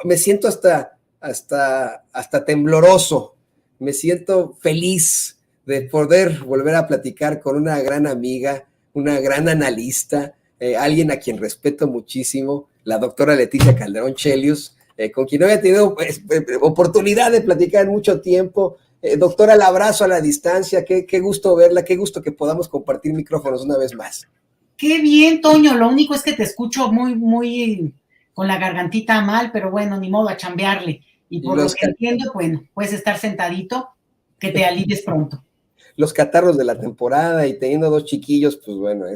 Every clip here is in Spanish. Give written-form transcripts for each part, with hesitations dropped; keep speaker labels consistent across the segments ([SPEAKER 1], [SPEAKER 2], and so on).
[SPEAKER 1] me siento hasta tembloroso, me siento feliz de poder volver a platicar con una gran amiga, una gran analista, alguien a quien respeto muchísimo, la doctora Leticia Calderón Chelius, con quien no había tenido oportunidad de platicar en mucho tiempo. Doctora, el abrazo a la distancia, qué gusto verla, qué gusto que podamos compartir micrófonos una vez más.
[SPEAKER 2] Qué bien, Toño, lo único es que te escucho muy con la gargantita mal, pero bueno, ni modo, a chambearle. Y por lo que entiendo, bueno, puedes estar sentadito, que te alivies pronto.
[SPEAKER 1] Los catarros de la temporada y teniendo 2 chiquillos, pues bueno,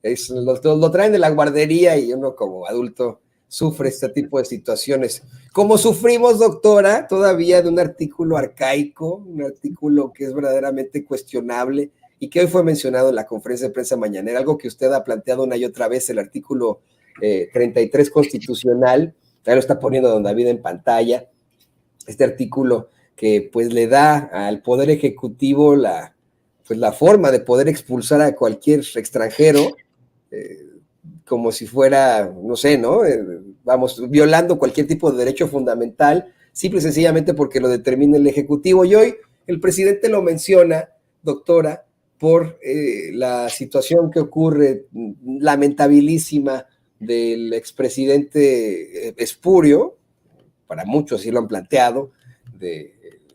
[SPEAKER 1] lo traen de la guardería y uno como adulto sufre este tipo de situaciones. Como sufrimos, doctora, todavía de un artículo arcaico, un artículo que es verdaderamente cuestionable y que hoy fue mencionado en la conferencia de prensa mañanera, algo que usted ha planteado una y otra vez, el artículo 33 constitucional, ya lo está poniendo don David en pantalla, este artículo que pues le da al Poder Ejecutivo la forma de poder expulsar a cualquier extranjero, como si fuera, no sé, ¿no? Vamos, violando cualquier tipo de derecho fundamental, simple y sencillamente porque lo determina el Ejecutivo. Y hoy el presidente lo menciona, doctora, por la situación que ocurre lamentabilísima del expresidente Espurio, para muchos sí lo han planteado,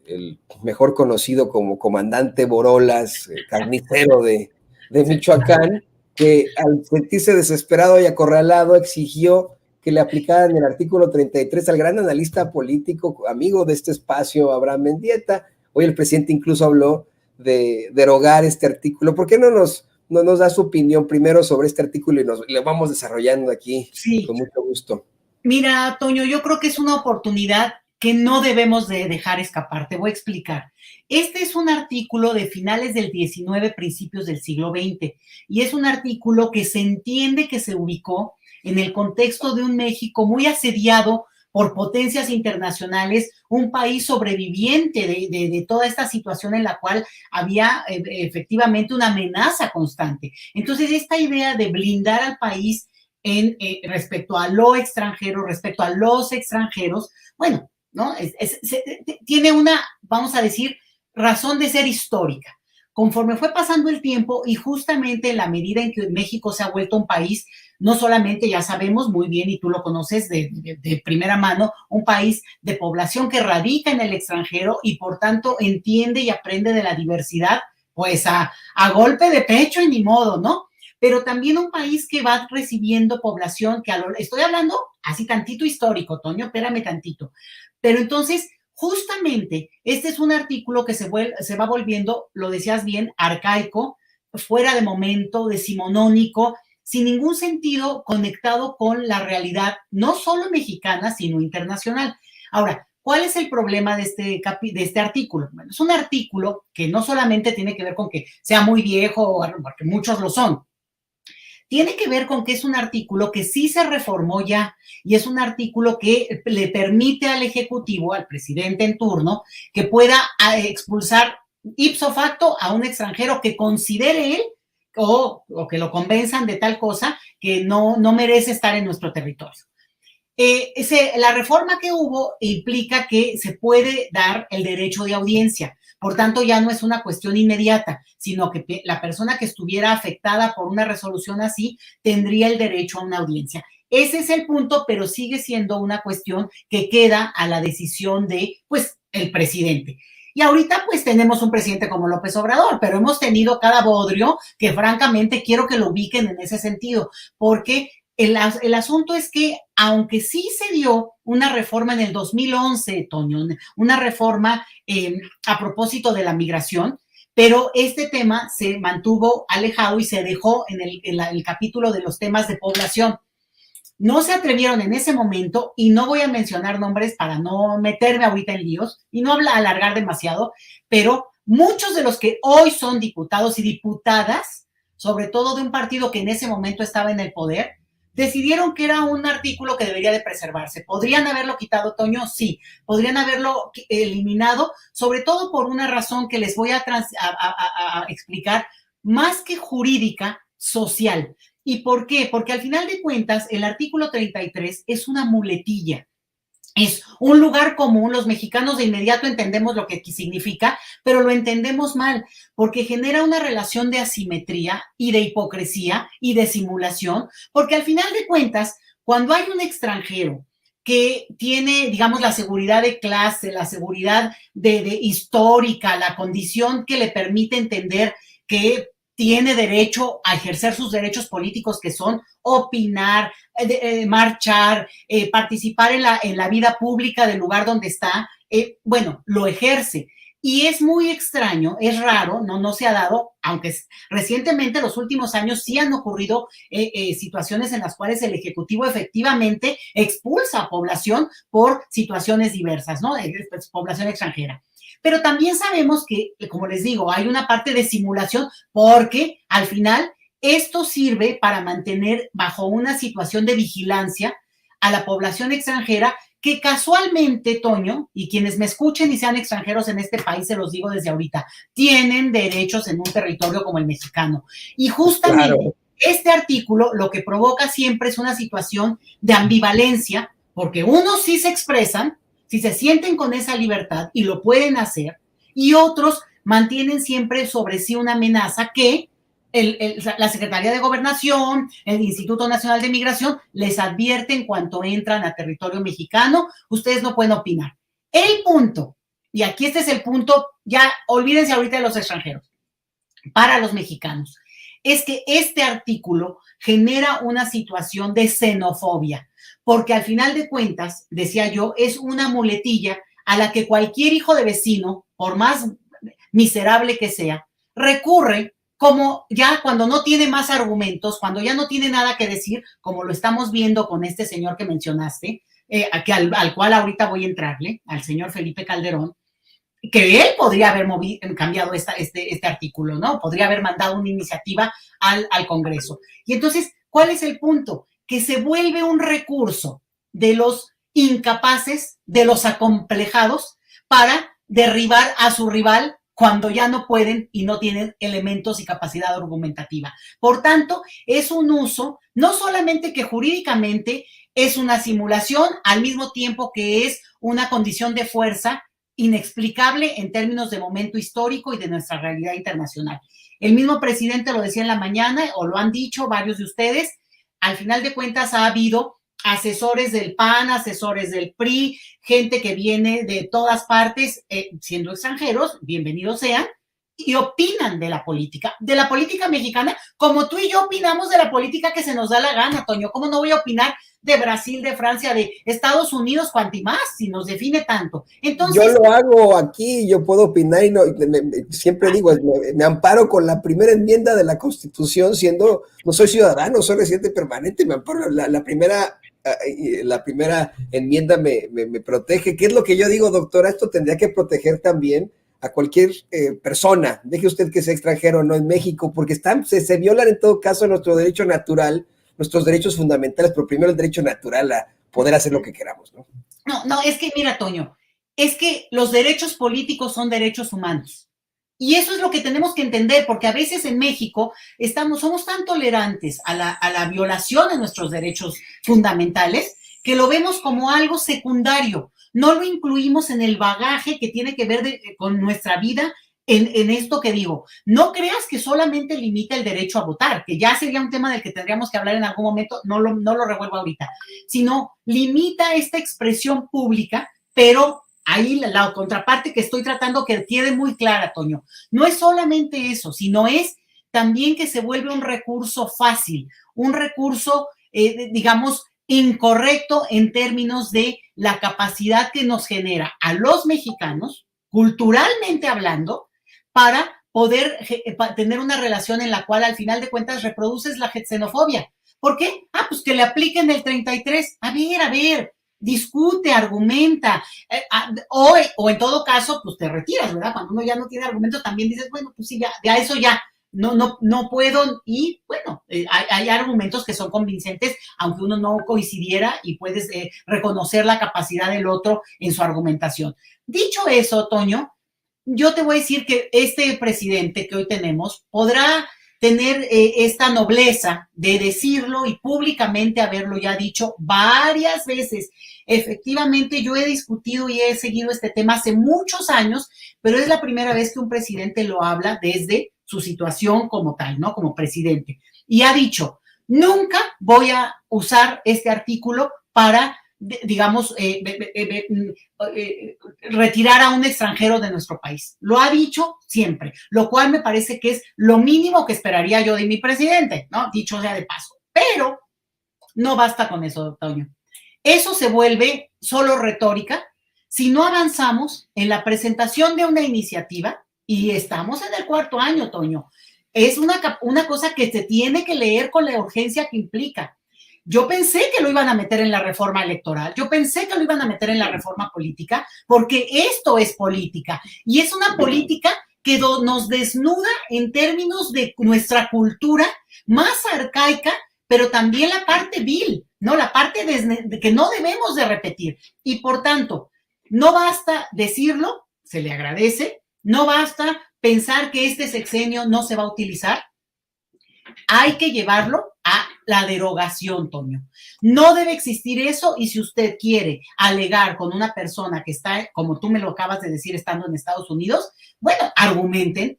[SPEAKER 1] el mejor conocido como comandante Borolas, carnicero de Michoacán, que al sentirse desesperado y acorralado exigió que le aplicaran el artículo 33 al gran analista político, amigo de este espacio, Abraham Mendieta. Hoy el presidente incluso habló de derogar este artículo. ¿Por qué no nos da su opinión primero sobre este artículo y lo vamos desarrollando aquí con mucho gusto?
[SPEAKER 2] Mira, Toño, yo creo que es una oportunidad que no debemos de dejar escapar. Te voy a explicar. Este es un artículo de finales del 19, principios del siglo XX, y es un artículo que se entiende que se ubicó en el contexto de un México muy asediado por potencias internacionales, un país sobreviviente de toda esta situación en la cual había efectivamente una amenaza constante. Entonces, esta idea de blindar al país respecto a lo extranjero, respecto a los extranjeros, bueno, ¿no? Tiene una, vamos a decir, razón de ser histórica. Conforme fue pasando el tiempo y justamente en la medida en que México se ha vuelto un país, no solamente, ya sabemos muy bien, y tú lo conoces de primera mano, un país de población que radica en el extranjero y por tanto entiende y aprende de la diversidad, pues a golpe de pecho y ni modo, ¿no? Pero también un país que va recibiendo población que estoy hablando así tantito histórico, Toño, espérame tantito. Pero entonces, justamente, este es un artículo que se va volviendo, lo decías bien, arcaico, fuera de momento, decimonónico, sin ningún sentido conectado con la realidad, no solo mexicana, sino internacional. Ahora, ¿cuál es el problema de este artículo? Bueno, es un artículo que no solamente tiene que ver con que sea muy viejo, porque muchos lo son, tiene que ver con que es un artículo que sí se reformó ya y es un artículo que le permite al Ejecutivo, al presidente en turno, que pueda expulsar ipso facto a un extranjero que considere él o que lo convenzan de tal cosa que no merece estar en nuestro territorio. La reforma que hubo implica que se puede dar el derecho de audiencia. Por tanto, ya no es una cuestión inmediata, sino que la persona que estuviera afectada por una resolución así tendría el derecho a una audiencia. Ese es el punto, pero sigue siendo una cuestión que queda a la decisión de, pues, el presidente. Y ahorita, pues, tenemos un presidente como López Obrador, pero hemos tenido cada bodrio que, francamente, quiero que lo ubiquen en ese sentido, porque el asunto es que, aunque sí se dio una reforma en el 2011, Toño, una reforma a propósito de la migración, pero este tema se mantuvo alejado y se dejó en el capítulo de los temas de población. No se atrevieron en ese momento, y no voy a mencionar nombres para no meterme ahorita en líos y no alargar demasiado, pero muchos de los que hoy son diputados y diputadas, sobre todo de un partido que en ese momento estaba en el poder, decidieron que era un artículo que debería de preservarse. ¿Podrían haberlo quitado, Toño? Sí. ¿Podrían haberlo eliminado? Sobre todo por una razón que les voy a explicar, más que jurídica, social. ¿Y por qué? Porque al final de cuentas, el artículo 33 es una muletilla. Es un lugar común, los mexicanos de inmediato entendemos lo que significa, pero lo entendemos mal, porque genera una relación de asimetría y de hipocresía y de simulación, porque al final de cuentas, cuando hay un extranjero que tiene, digamos, la seguridad de clase, la seguridad de histórica, la condición que le permite entender que tiene derecho a ejercer sus derechos políticos, que son opinar, marchar, participar en la vida pública del lugar donde está, bueno, lo ejerce. Y es muy extraño, es raro, no se ha dado, aunque recientemente, los últimos años, sí han ocurrido situaciones en las cuales el Ejecutivo efectivamente expulsa a población por situaciones diversas, ¿no? Población extranjera. Pero también sabemos que, como les digo, hay una parte de simulación porque al final esto sirve para mantener bajo una situación de vigilancia a la población extranjera que casualmente, Toño, y quienes me escuchen y sean extranjeros en este país, se los digo desde ahorita, tienen derechos en un territorio como el mexicano. Y justamente claro, este artículo lo que provoca siempre es una situación de ambivalencia, porque unos sí se expresan, si se sienten con esa libertad y lo pueden hacer, y otros mantienen siempre sobre sí una amenaza que la Secretaría de Gobernación, el Instituto Nacional de Migración, les advierte en cuanto entran a territorio mexicano, ustedes no pueden opinar. El punto, y aquí este es el punto, ya olvídense ahorita de los extranjeros, para los mexicanos, es que este artículo genera una situación de xenofobia, porque al final de cuentas, decía yo, es una muletilla a la que cualquier hijo de vecino, por más miserable que sea, recurre como ya cuando no tiene más argumentos, cuando ya no tiene nada que decir, como lo estamos viendo con este señor que mencionaste, al cual ahorita voy a entrarle, al señor Felipe Calderón, que él podría haber cambiado este artículo, ¿no? Podría haber mandado una iniciativa al Congreso. Y entonces, ¿cuál es el punto? Que se vuelve un recurso de los incapaces, de los acomplejados, para derribar a su rival cuando ya no pueden y no tienen elementos y capacidad argumentativa. Por tanto, es un uso, no solamente que jurídicamente es una simulación, al mismo tiempo que es una condición de fuerza inexplicable en términos de momento histórico y de nuestra realidad internacional. El mismo presidente lo decía en la mañana, o lo han dicho varios de ustedes, al final de cuentas ha habido asesores del PAN, asesores del PRI, gente que viene de todas partes, siendo extranjeros, bienvenidos sean, y opinan de la política mexicana, como tú y yo opinamos de la política que se nos da la gana, Toño. ¿Cómo no voy a opinar de Brasil, de Francia, de Estados Unidos, cuanto y más, si nos define tanto? Entonces,
[SPEAKER 1] yo lo hago aquí, yo puedo opinar y siempre digo, me amparo con la primera enmienda de la Constitución, siendo, no soy ciudadano, soy residente permanente, me amparo la primera enmienda me protege. ¿Qué es lo que yo digo, doctora? Esto tendría que proteger también a cualquier persona, deje usted que sea extranjero, no en México, porque se violan en todo caso nuestro derecho natural, nuestros derechos fundamentales, pero primero el derecho natural a poder hacer lo que queramos, ¿no?
[SPEAKER 2] No, es que mira, Toño, es que los derechos políticos son derechos humanos. Y eso es lo que tenemos que entender, porque a veces en México somos tan tolerantes a la violación de nuestros derechos fundamentales que lo vemos como algo secundario. No lo incluimos en el bagaje que tiene que ver con nuestra vida en esto que digo. No creas que solamente limita el derecho a votar, que ya sería un tema del que tendríamos que hablar en algún momento, no lo revuelvo ahorita, sino limita esta expresión pública, pero ahí la contraparte que estoy tratando que quede muy clara, Toño, no es solamente eso, sino es también que se vuelve un recurso fácil, un recurso, digamos, incorrecto en términos de la capacidad que nos genera a los mexicanos, culturalmente hablando, para poder tener una relación en la cual al final de cuentas reproduces la xenofobia. ¿Por qué? Pues que le apliquen el 33. A ver, discute, argumenta, o en todo caso, pues te retiras, ¿verdad? Cuando uno ya no tiene argumentos, también dices, bueno, pues sí, ya eso ya, no puedo, y bueno, hay argumentos que son convincentes, aunque uno no coincidiera y puedes reconocer la capacidad del otro en su argumentación. Dicho eso, Toño, yo te voy a decir que este presidente que hoy tenemos podrá tener esta nobleza de decirlo y públicamente haberlo ya dicho varias veces. Efectivamente, yo he discutido y he seguido este tema hace muchos años, pero es la primera vez que un presidente lo habla desde su situación como tal, ¿no? Como presidente. Y ha dicho, nunca voy a usar este artículo para, digamos, retirar a un extranjero de nuestro país. Lo ha dicho siempre, lo cual me parece que es lo mínimo que esperaría yo de mi presidente, ¿no? Dicho sea de paso. Pero no basta con eso, Toño. Eso se vuelve solo retórica si no avanzamos en la presentación de una iniciativa, y estamos en el 4º año, Toño. Es una cosa que se tiene que leer con la urgencia que implica. Yo pensé que lo iban a meter en la reforma electoral, yo pensé que lo iban a meter en la reforma política, porque esto es política, y es una política que nos desnuda en términos de nuestra cultura más arcaica, pero también la parte vil, ¿no? La parte que no debemos de repetir. Y por tanto, no basta decirlo, se le agradece, no basta pensar que este sexenio no se va a utilizar. Hay que llevarlo a la derogación, Toño. No debe existir eso, y si usted quiere alegar con una persona que está, como tú me lo acabas de decir, estando en Estados Unidos, bueno, argumenten.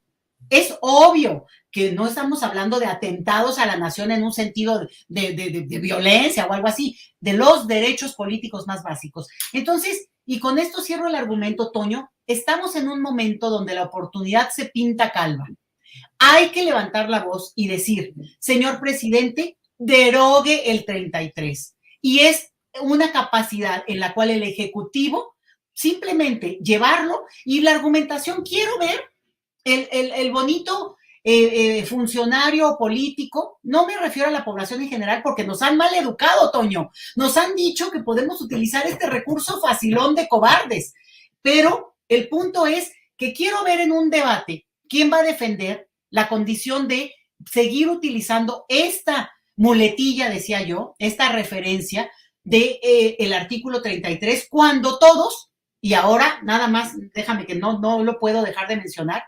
[SPEAKER 2] Es obvio que no estamos hablando de atentados a la nación en un sentido de violencia o algo así, de los derechos políticos más básicos. Entonces, y con esto cierro el argumento, Toño, estamos en un momento donde la oportunidad se pinta calva. Hay que levantar la voz y decir, señor presidente, derogue el 33. Y es una capacidad en la cual el Ejecutivo simplemente llevarlo, y la argumentación, quiero ver el bonito funcionario político, no me refiero a la población en general, porque nos han mal educado, Toño, nos han dicho que podemos utilizar este recurso facilón de cobardes, pero el punto es que quiero ver en un debate quién va a defender la condición de seguir utilizando esta muletilla, decía yo, esta referencia de el artículo 33, cuando todos, y ahora nada más, déjame que no lo puedo dejar de mencionar,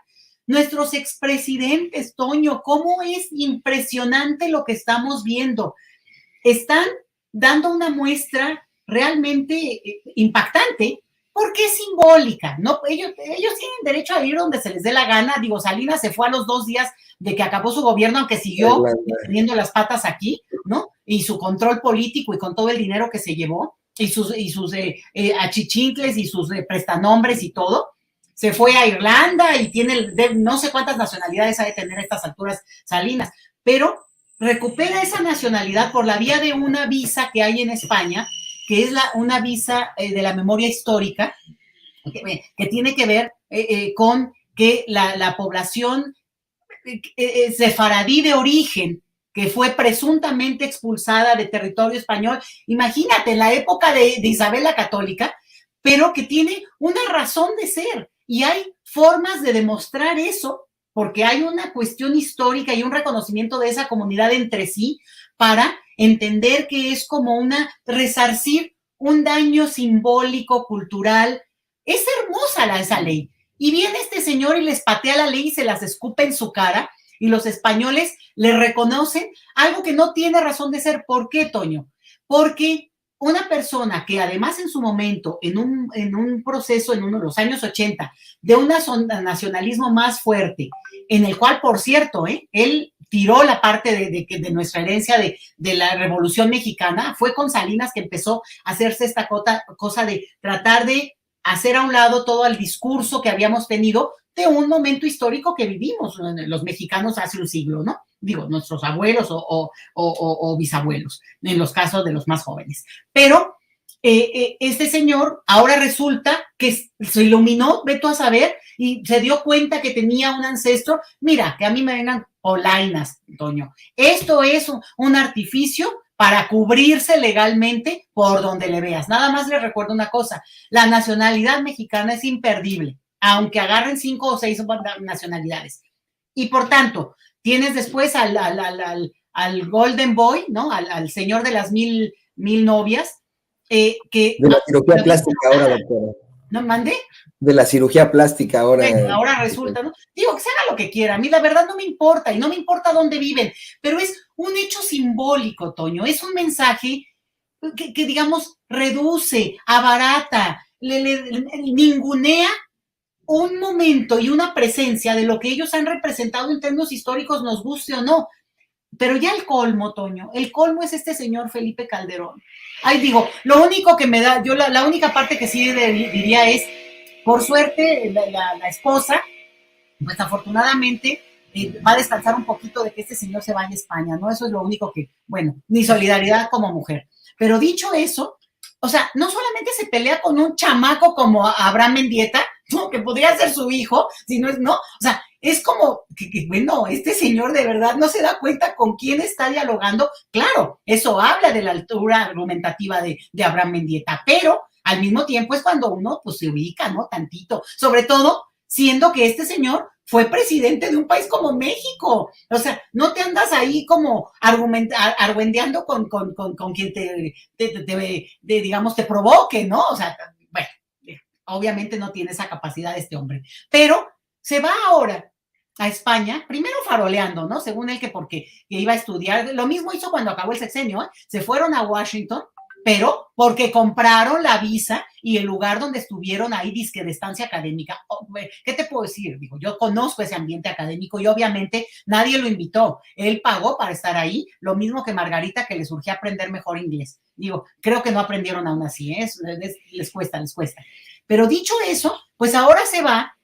[SPEAKER 2] nuestros expresidentes, Toño, cómo es impresionante lo que estamos viendo. Están dando una muestra realmente impactante, porque es simbólica, ¿no? Ellos tienen derecho a ir donde se les dé la gana. Digo, Salinas se fue a los 2 días de que acabó su gobierno, aunque siguió teniendo las patas aquí, ¿no? Y su control político y con todo el dinero que se llevó, y sus achichincles y sus prestanombres y todo. Se fue a Irlanda y tiene no sé cuántas nacionalidades ha de tener a estas alturas Salinas, pero recupera esa nacionalidad por la vía de una visa que hay en España, que es una visa de la memoria histórica, que tiene que ver con que la población sefaradí de origen, que fue presuntamente expulsada de territorio español, imagínate, en la época de Isabel la Católica, pero que tiene una razón de ser. Y hay formas de demostrar eso, porque hay una cuestión histórica y un reconocimiento de esa comunidad entre sí, para entender que es como resarcir un daño simbólico, cultural. Es hermosa esa ley. Y viene este señor y les patea la ley y se las escupe en su cara, y los españoles le reconocen algo que no tiene razón de ser. ¿Por qué, Toño? Porque una persona que además en su momento, en un proceso en los años 80, de un nacionalismo más fuerte, en el cual, por cierto, él tiró la parte de nuestra herencia de la Revolución Mexicana, fue con Salinas que empezó a hacerse esta cosa de tratar de hacer a un lado todo el discurso que habíamos tenido de un momento histórico que vivimos los mexicanos hace un siglo, ¿no? Digo, nuestros abuelos o bisabuelos, en los casos de los más jóvenes. Pero este señor ahora resulta que se iluminó, ve tú a saber, y se dio cuenta que tenía un ancestro. Mira, que a mí me vengan polainas, Toño. Esto es un artificio para cubrirse legalmente por donde le veas. Nada más les recuerdo una cosa, la nacionalidad mexicana es imperdible, aunque agarren 5 o 6 nacionalidades. Y por tanto, tienes después al Golden Boy, ¿no? Al señor de las mil novias.
[SPEAKER 1] De la cirugía plástica ahora, doctora.
[SPEAKER 2] ¿No mandé?
[SPEAKER 1] De la cirugía plástica ahora.
[SPEAKER 2] Bueno, ahora resulta, ¿no? Digo, que se haga lo que quiera. A mí la verdad no me importa y no me importa dónde viven, pero es un hecho simbólico, Toño. Es un mensaje que digamos, reduce, abarata, le ningunea un momento y una presencia de lo que ellos han representado en términos históricos, nos guste o no. Pero ya el colmo, Toño, el colmo es este señor Felipe Calderón. Ay, digo, lo único que me da, yo la única parte que sí diría es, por suerte, la esposa, pues afortunadamente, va a descansar un poquito de que este señor se vaya a España, ¿no? Eso es lo único que, bueno, ni solidaridad como mujer. Pero dicho eso, o sea, no solamente se pelea con un chamaco como Abraham Mendieta, ¿no? Que podría ser su hijo, si no es, no, o sea, es como que, bueno, este señor de verdad no se da cuenta con quién está dialogando. Claro, eso habla de la altura argumentativa de Abraham Mendieta, pero al mismo tiempo es cuando uno pues se ubica, ¿no? Tantito, sobre todo siendo que este señor fue presidente de un país como México. O sea, no te andas ahí como argüendeando con quien digamos, te provoque, ¿no? O sea, bueno, obviamente no tiene esa capacidad este hombre. Pero se va ahora a España, primero faroleando, ¿no? Según él que porque iba a estudiar, lo mismo hizo cuando acabó el sexenio, ¿eh? Se fueron a Washington, pero porque compraron la visa y el lugar donde estuvieron ahí, disque de estancia académica. ¿Qué te puedo decir? Digo, yo conozco ese ambiente académico y obviamente nadie lo invitó. Él pagó para estar ahí, lo mismo que Margarita, que le surgió aprender mejor inglés. Digo, creo que no aprendieron aún así, ¿eh? Les cuesta, les cuesta. Pero dicho eso, pues ahora se va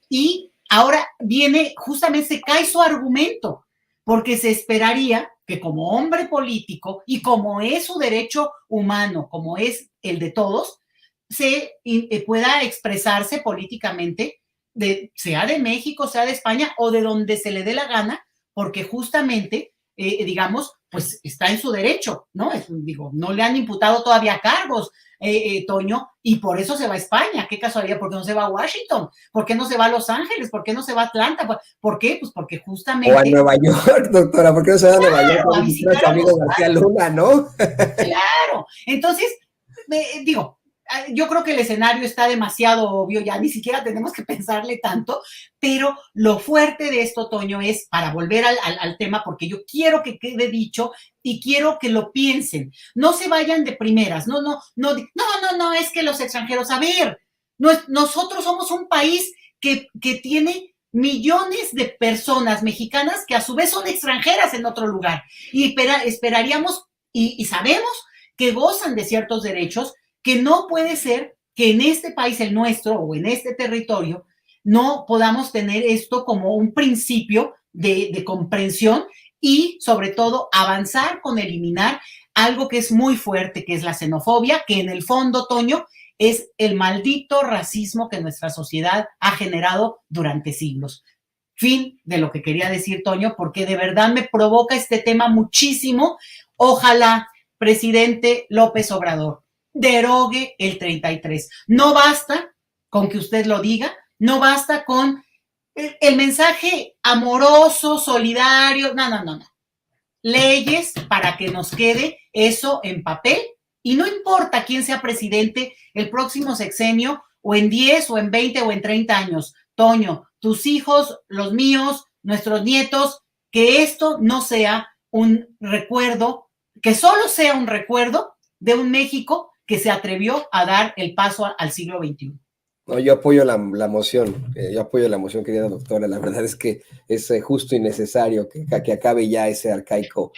[SPEAKER 2] y ahora viene, justamente se cae su argumento, porque se esperaría que como hombre político y como es su derecho humano, como es el de todos, se pueda expresarse políticamente, sea de México, sea de España o de donde se le dé la gana, porque justamente, digamos, pues está en su derecho, ¿no? Digo, no le han imputado todavía cargos, Toño, y por eso se va a España. Qué casualidad, ¿por qué no se va a Washington? ¿Por qué no se va a Los Ángeles? ¿Por qué no se va a Atlanta? ¿Por qué? Pues porque justamente...
[SPEAKER 1] O a Nueva York, doctora, ¿por qué no se va a Nueva York
[SPEAKER 2] a visitar
[SPEAKER 1] a su amigo García Luna, no?
[SPEAKER 2] Claro, entonces, digo, yo creo que el escenario está demasiado obvio, ya ni siquiera tenemos que pensarle tanto, pero lo fuerte de esto, Toño, es, para volver al tema, porque yo quiero que quede dicho y quiero que lo piensen, no se vayan de primeras, no, es que los extranjeros, a ver, nosotros somos un país que tiene millones de personas mexicanas que a su vez son extranjeras en otro lugar y esperaríamos y sabemos que gozan de ciertos derechos, que no puede ser que en este país, el nuestro, o en este territorio, no podamos tener esto como un principio de comprensión y, sobre todo, avanzar con eliminar algo que es muy fuerte, que es la xenofobia, que en el fondo, Toño, es el maldito racismo que nuestra sociedad ha generado durante siglos. Fin de lo que quería decir, Toño, porque de verdad me provoca este tema muchísimo. Ojalá, presidente López Obrador, derogue el 33. No basta con que usted lo diga, no basta con el mensaje amoroso, solidario, no. Leyes para que nos quede eso en papel y no importa quién sea presidente el próximo sexenio o en 10 o en 20 o en 30 años. Toño, tus hijos, los míos, nuestros nietos, que esto no sea un recuerdo, que solo sea un recuerdo de un México que se atrevió a dar el paso al siglo XXI.
[SPEAKER 1] No, yo apoyo la moción, querida doctora. La verdad es que es justo y necesario que acabe ya ese arcaico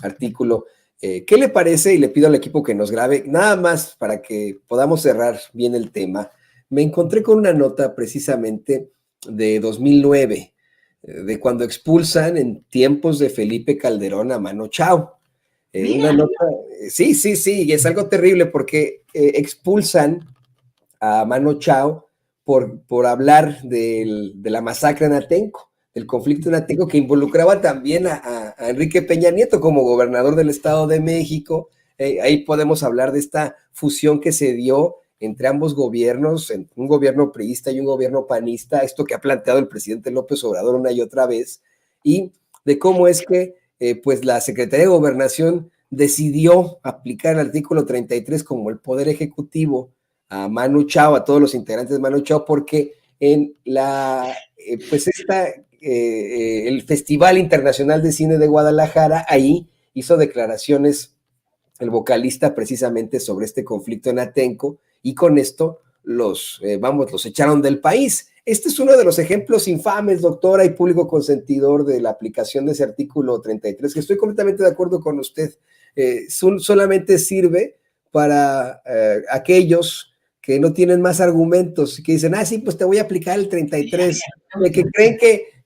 [SPEAKER 1] artículo. ¿Qué le parece? Y le pido al equipo que nos grabe, nada más para que podamos cerrar bien el tema. Me encontré con una nota precisamente de 2009, de cuando expulsan en tiempos de Felipe Calderón a Mano Chao. Una nota, sí, y es algo terrible porque expulsan a Mano Chao por hablar de la masacre en Atenco, del conflicto en Atenco, que involucraba también a Enrique Peña Nieto como gobernador del Estado de México. Ahí podemos hablar de esta fusión que se dio entre ambos gobiernos, un gobierno priista y un gobierno panista, esto que ha planteado el presidente López Obrador una y otra vez, y de cómo es que pues la Secretaría de Gobernación decidió aplicar el artículo 33 como el poder ejecutivo a Manu Chao, a todos los integrantes de Manu Chao, porque en el Festival Internacional de Cine de Guadalajara, ahí hizo declaraciones el vocalista precisamente sobre este conflicto en Atenco, y con esto los echaron del país. Este es uno de los ejemplos infames, doctora y público consentidor, de la aplicación de ese artículo 33, que estoy completamente de acuerdo con usted. Solamente sirve para aquellos que no tienen más argumentos, que dicen, sí, pues te voy a aplicar el 33, que creen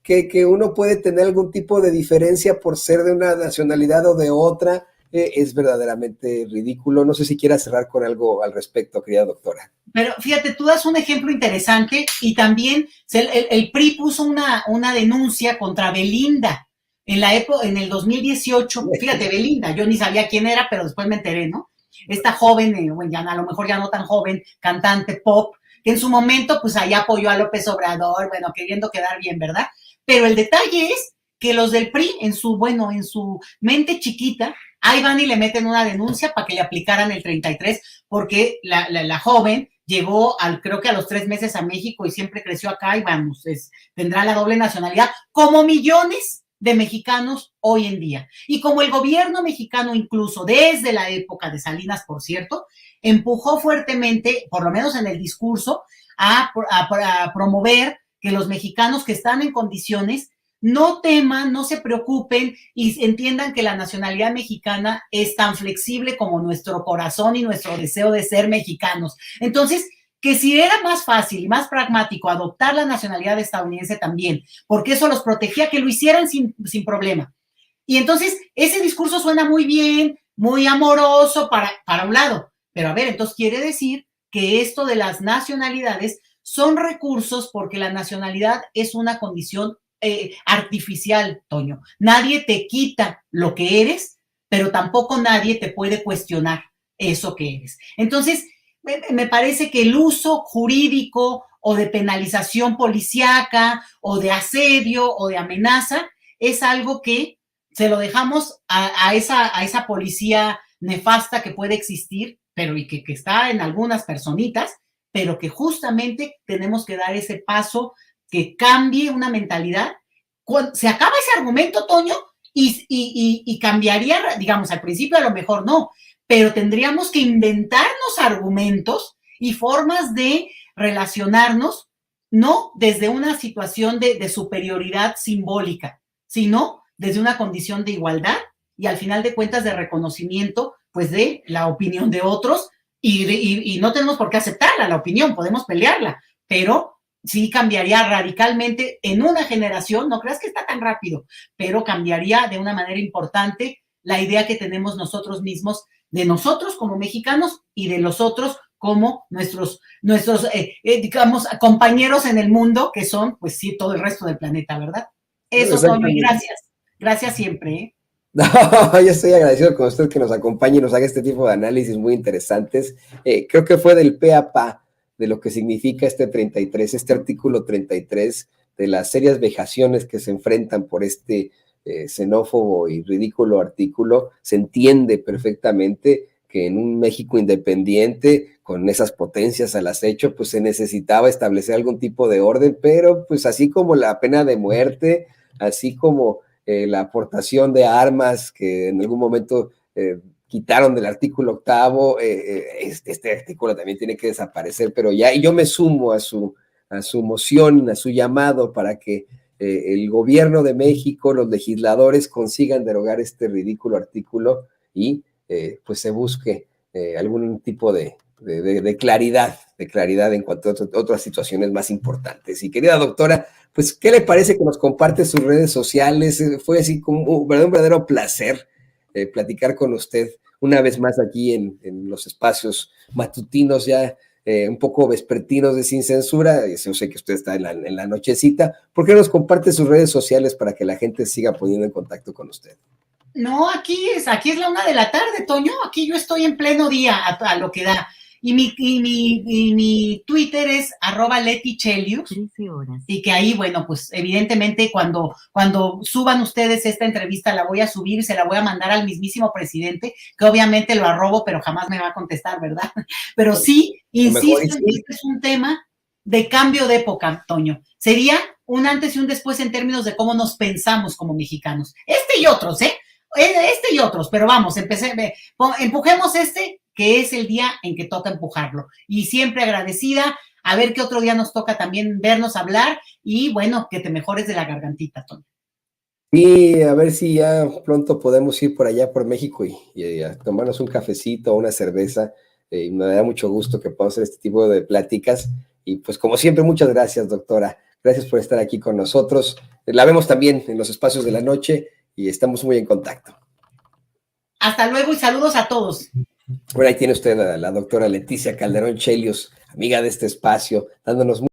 [SPEAKER 1] que uno puede tener algún tipo de diferencia por ser de una nacionalidad o de otra. Es verdaderamente ridículo. No sé si quiera cerrar con algo al respecto, querida doctora.
[SPEAKER 2] Pero fíjate, tú das un ejemplo interesante, y también el PRI puso una denuncia contra Belinda en el 2018. Fíjate, Belinda, yo ni sabía quién era, pero después me enteré, ¿no? Esta joven, bueno, a lo mejor ya no tan joven, cantante pop, que en su momento pues ahí apoyó a López Obrador, bueno, queriendo quedar bien, ¿verdad? Pero el detalle es que los del PRI, en su mente chiquita, ahí van y le meten una denuncia para que le aplicaran el 33, porque la joven llegó creo que a los 3 meses a México y siempre creció acá, y vamos, tendrá la doble nacionalidad, como millones de mexicanos hoy en día. Y como el gobierno mexicano, incluso desde la época de Salinas, por cierto, empujó fuertemente, por lo menos en el discurso, a promover que los mexicanos que están en condiciones no teman, no se preocupen y entiendan que la nacionalidad mexicana es tan flexible como nuestro corazón y nuestro deseo de ser mexicanos. Entonces, que si era más fácil y más pragmático adoptar la nacionalidad estadounidense también, porque eso los protegía, que lo hicieran sin problema. Y entonces, ese discurso suena muy bien, muy amoroso para un lado, pero a ver, entonces quiere decir que esto de las nacionalidades son recursos, porque la nacionalidad es una condición artificial, Toño. Nadie te quita lo que eres, pero tampoco nadie te puede cuestionar eso que eres. Entonces, me parece que el uso jurídico o de penalización policíaca o de asedio o de amenaza es algo que se lo dejamos a esa policía nefasta que puede existir, pero y que está en algunas personitas, pero que justamente tenemos que dar ese paso que cambie una mentalidad. Se acaba ese argumento, Toño, y cambiaría, digamos, al principio a lo mejor no, pero tendríamos que inventarnos argumentos y formas de relacionarnos, no desde una situación de superioridad simbólica, sino desde una condición de igualdad y, al final de cuentas, de reconocimiento, pues, de la opinión de otros, y no tenemos por qué aceptarla, la opinión, podemos pelearla, pero sí cambiaría radicalmente en una generación. No creas que está tan rápido, pero cambiaría de una manera importante la idea que tenemos nosotros mismos, de nosotros como mexicanos y de los otros como nuestros digamos, compañeros en el mundo, que son, pues sí, todo el resto del planeta, ¿verdad? Eso, Toño, y gracias. Gracias siempre, ¿eh?
[SPEAKER 1] No, yo estoy agradecido con usted que nos acompañe y nos haga este tipo de análisis muy interesantes. Creo que fue del pe a pa de lo que significa este 33, este artículo 33, de las serias vejaciones que se enfrentan por este xenófobo y ridículo artículo. Se entiende perfectamente que en un México independiente, con esas potencias al acecho, pues se necesitaba establecer algún tipo de orden, pero pues así como la pena de muerte, así como la aportación de armas que en algún momento quitaron del artículo 8, este artículo también tiene que desaparecer, pero ya, y yo me sumo a su moción, a su llamado para que el gobierno de México, los legisladores consigan derogar este ridículo artículo y pues se busque algún tipo de claridad en cuanto a otras situaciones más importantes. Y querida doctora, pues, ¿qué le parece que nos comparte sus redes sociales? Fue así como un verdadero placer platicar con usted una vez más aquí en los espacios matutinos, ya un poco vespertinos de Sin Censura. Yo sé que usted está en la nochecita. ¿Por qué nos comparte sus redes sociales para que la gente siga poniendo en contacto con usted?
[SPEAKER 2] No, aquí es la 1:00 p.m, Toño. Aquí yo estoy en pleno día a lo que da. Y mi Twitter es @LetiChelius.
[SPEAKER 3] 13 horas.
[SPEAKER 2] Y que ahí, bueno, pues evidentemente cuando suban ustedes esta entrevista la voy a subir y se la voy a mandar al mismísimo presidente, que obviamente lo arrobo, pero jamás me va a contestar, ¿verdad? Pero sí, Insisto en que este es un tema de cambio de época, Toño. Sería un antes y un después en términos de cómo nos pensamos como mexicanos. Este y otros, Este y otros, pero vamos, empujemos este, que es el día en que toca empujarlo. Y siempre agradecida, a ver qué otro día nos toca también vernos hablar y bueno, que te mejores de la gargantita, Toño.
[SPEAKER 1] Y a ver si ya pronto podemos ir por allá por México y a tomarnos un cafecito o una cerveza. Me da mucho gusto que podamos hacer este tipo de pláticas. Y pues como siempre, muchas gracias, doctora. Gracias por estar aquí con nosotros. La vemos también en los espacios de la noche y estamos muy en contacto.
[SPEAKER 2] Hasta luego y saludos a todos.
[SPEAKER 1] Bueno, ahí tiene usted a la doctora Leticia Calderón Chelios, amiga de este espacio, dándonos